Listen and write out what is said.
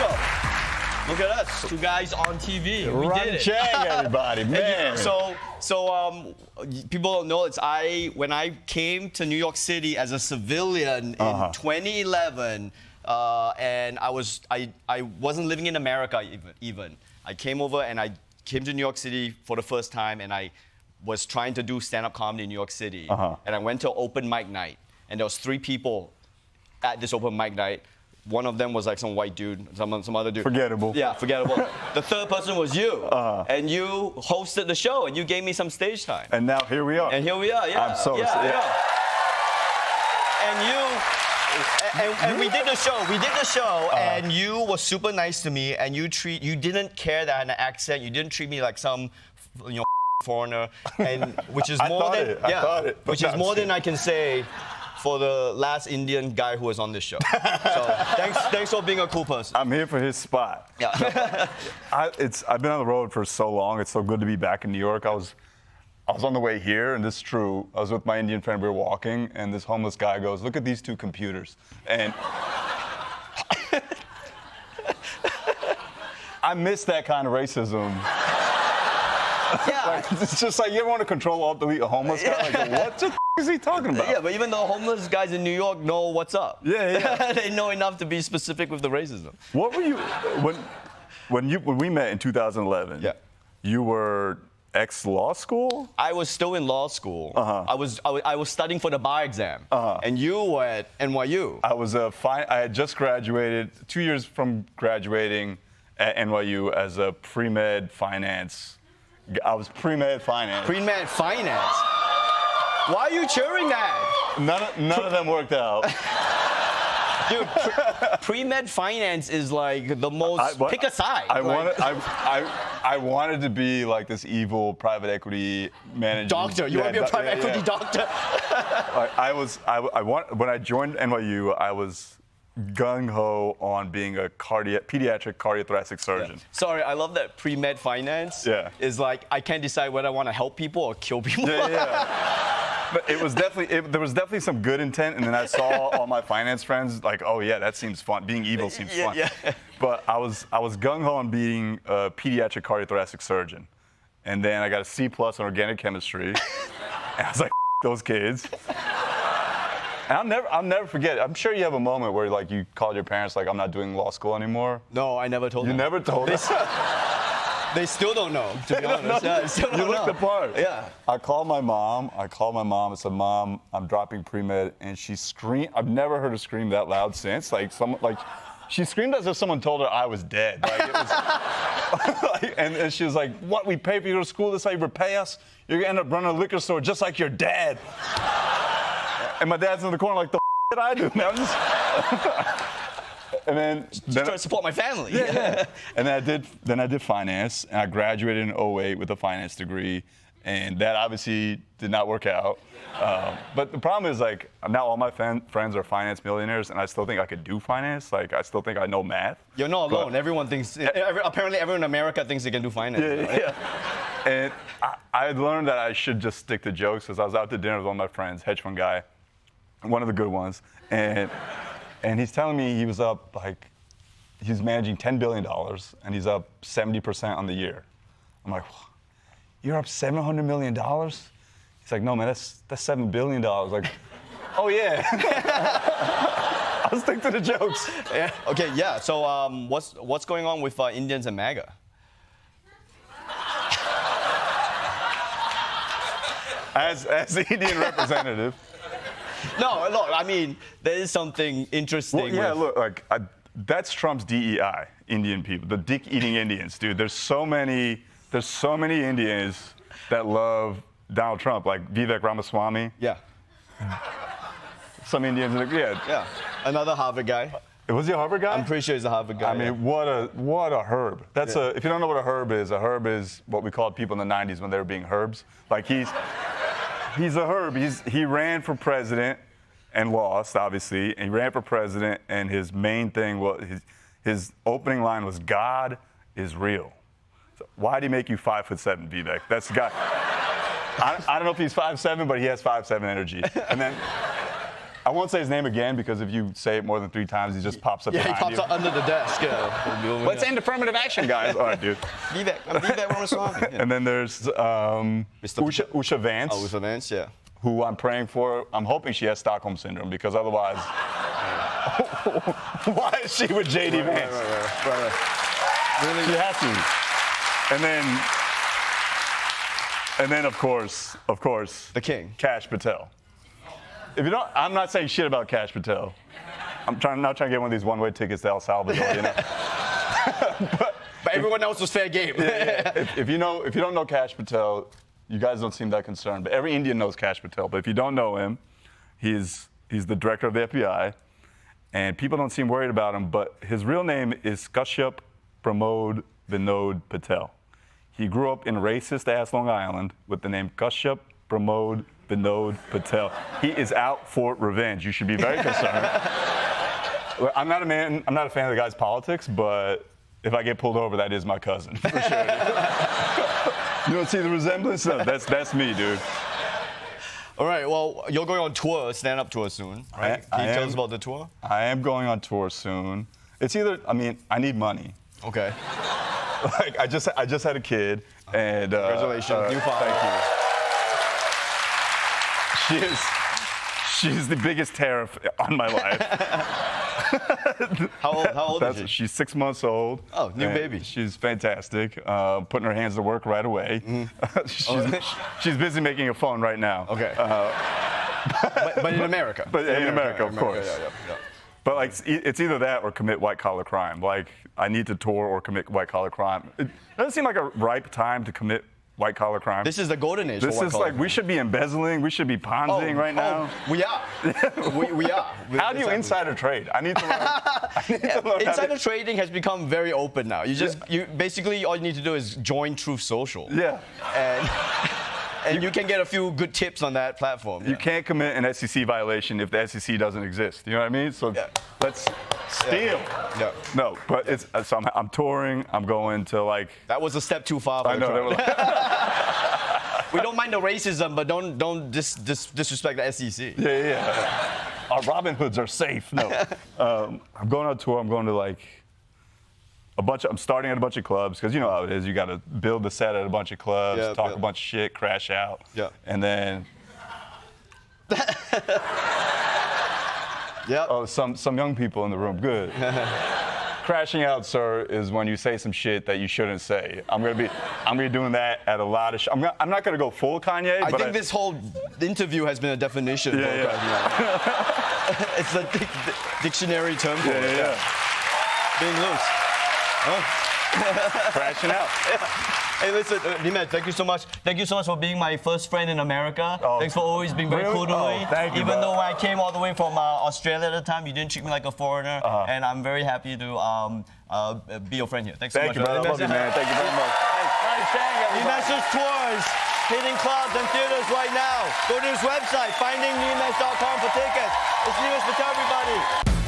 welcome. Look at us, two guys on TV. We Ronny did it. Chieng, everybody, man. So people don't know when I came to New York City as a civilian in 2011, and I wasn't living in America even. I came over and I came to New York City for the first time, and I was trying to do stand-up comedy in New York City. And I went to open mic night, and there was 3 people at this open mic night. One of them was like some white dude, some other dude. Forgettable. Yeah, forgettable. The third person was you, and you hosted the show, and you gave me some stage time. And now here we are. And here we are. Yeah. I'm so excited. And we did the show. And you were super nice to me, and you didn't care that I had an accent. You didn't treat me like some, foreigner, and which is more than I can say for the last Indian guy who was on this show. So thanks for being a cool person. I'm here for his spot. Yeah. I've been on the road for so long. It's so good to be back in New York. I was on the way here, and this is true. I was with my Indian friend. We were walking, and this homeless guy goes, "Look at these 2 computers." And I miss that kind of racism. Yeah. It's just like you ever want to control alt delete a homeless guy? Like, what the is he talking about? Yeah, but even the homeless guys in New York know what's up. Yeah. They know enough to be specific with the racism. What were you when we met in 2011? Yeah. You were ex-law school? I was still in law school. I was studying for the bar exam. And you were at NYU. I had just graduated, 2 years from graduating at NYU as a premed finance. I was premed finance. Premed finance? Why are you cheering that? None of them worked out. Dude, premed finance is like the most. Pick a side. I wanted to be like this evil private equity manager. Doctor. You want to be a private equity doctor? When I joined NYU, I was gung-ho on being a pediatric cardiothoracic surgeon. Yeah. Sorry, I love that pre-med finance is like, I can't decide whether I want to help people or kill people. But there was definitely some good intent, and then I saw all my finance friends like, oh yeah, that seems fun. Being evil seems fun. But I was gung-ho on being a pediatric cardiothoracic surgeon. And then I got a C+ on organic chemistry. And I was like, those kids. And I'll never forget. I'm sure you have a moment where like you called your parents like, I'm not doing law school anymore. No, I never told them. You never told them? They still don't know, to be honest. Yeah, you looked the part. Yeah. I called my mom. I said, Mom, I'm dropping pre-med. And she screamed. I've never heard her scream that loud since. She screamed as if someone told her I was dead. Like, it was, and she was like, what, we pay for you to go to school? This is how you repay us? You're going to end up running a liquor store just like your dad. And my dad's in the corner like, the did I do, man? And then trying to support my family. Yeah. And then I did finance, and I graduated in 2008 with a finance degree, and that obviously did not work out. But the problem is, like, now all my friends are finance millionaires, and I still think I could do finance. Like, I still think I know math. You're not alone. Everyone thinks. Apparently, everyone in America thinks they can do finance. Yeah. And I learned that I should just stick to jokes, because I was out to dinner with one of my friends, hedge fund guy, one of the good ones, and he's telling me he was up, like, he's managing $10 billion, and he's up 70% on the year. I'm like, you're up $700 million? He's like, no, man, that's $7 billion. Like, oh, yeah. I'll stick to the jokes. Yeah. Okay, yeah. So what's going on with Indians and MAGA? As the Indian representative. No, look, I mean, there is something interesting. Well, yeah, look, like, that's Trump's DEI, Indian people, the dick-eating Indians, dude. There's so many Indians that love Donald Trump, like Vivek Ramaswamy. Yeah. Some Indians, Yeah. Another Harvard guy. Was he a Harvard guy? I'm pretty sure he's a Harvard guy. I mean, what a herb. That's if you don't know what a herb is what we called people in the 90s when they were being herbs. Like, he's a herb. He ran for president and lost, obviously. And he ran for president, and his main thing was his opening line was, "God is real." So why'd he make you 5'7", Vivek? That's the guy. I don't know if he's 5'7", but he has 5'7" energy. And I won't say his name again because if you say it more than 3 times, he just pops up Yeah, he behind pops you. up under the desk. Yeah. Let's end affirmative action, guys. All right, dude. Vivek Ramaswamy. Yeah. And then there's Usha Vance, Oh, Usha Vance, yeah. who I'm praying for. I'm hoping she has Stockholm Syndrome because otherwise, why is she with JD Vance? Right. Really? She has to. And then of course, The king. Kash Patel. If you don't, I'm not saying shit about Kash Patel. I'm not trying to get one of these one-way tickets to El Salvador, you know. But everyone else was fair game. Yeah. If you don't know Kash Patel, you guys don't seem that concerned. But every Indian knows Kash Patel. But if you don't know him, he's the director of the FBI, and people don't seem worried about him. But his real name is Kashyap Pramod Vinod Patel. He grew up in racist-ass Long Island with the name Kashyap Pramod Vinod Patel. He is out for revenge. You should be very concerned. I'm not a fan of the guy's politics, but if I get pulled over, that is my cousin, for sure. You don't see the resemblance? No, that's me, dude. All right, well, you're going on tour, stand-up tour soon, right? Can you tell us about the tour? I am going on tour soon. It's either, I need money. Okay. Like, I just had a kid, and congratulations, new father. Thank you. She's the biggest tariff on my life. How old is she? She's 6 months old. Oh, new baby. She's fantastic. Putting her hands to work right away. She's busy making a phone right now. Okay. But in America. But in America, of course. Yeah. But like, it's either that or commit white-collar crime. Like, I need to tour or commit white-collar crime. It doesn't seem like a ripe time to commit white-collar crime. This is the golden age This for is white-collar like, we should be embezzling, we should be ponziing right now. We are. we are. How do you insider trade? I need to learn. Insider trading has become very open now. You basically all you need to do is join Truth Social. Yeah. And you can get a few good tips on that platform. You can't commit an SEC violation if the SEC doesn't exist. You know what I mean? So let's steal. Yeah. No, but it's so I'm touring. I'm going to like. That was a step too far. I know. We don't mind the racism, but don't disrespect the SEC. Yeah. Our Robin Hoods are safe. No. I'm going on tour. I'm going to like I'm starting at a bunch of clubs because you know how it is. You got to build the set at a bunch of clubs, talk a bunch of shit, crash out, and then. Yeah. Oh, some young people in the room. Good. Crashing out, sir, is when you say some shit that you shouldn't say. I'm gonna be doing that at a lot of. I'm not gonna go full Kanye. I think this whole interview has been a definition. It's a dictionary term for it. Yeah. Being loose. Crashing out. Hey, listen, Nimesh, thank you so much. Thank you so much for being my first friend in America. Thanks for always being very cool to me. Thank you, Even though I came all the way from Australia at the time, you didn't treat me like a foreigner. And I'm very happy to be your friend here. Thanks so much. Thank you, brother. I love you, man. Thank you very much. Nimesh's tours, hitting clubs and theaters right now. Go to his website, findingnimesh.com for tickets. It's Nimesh Patel, everybody.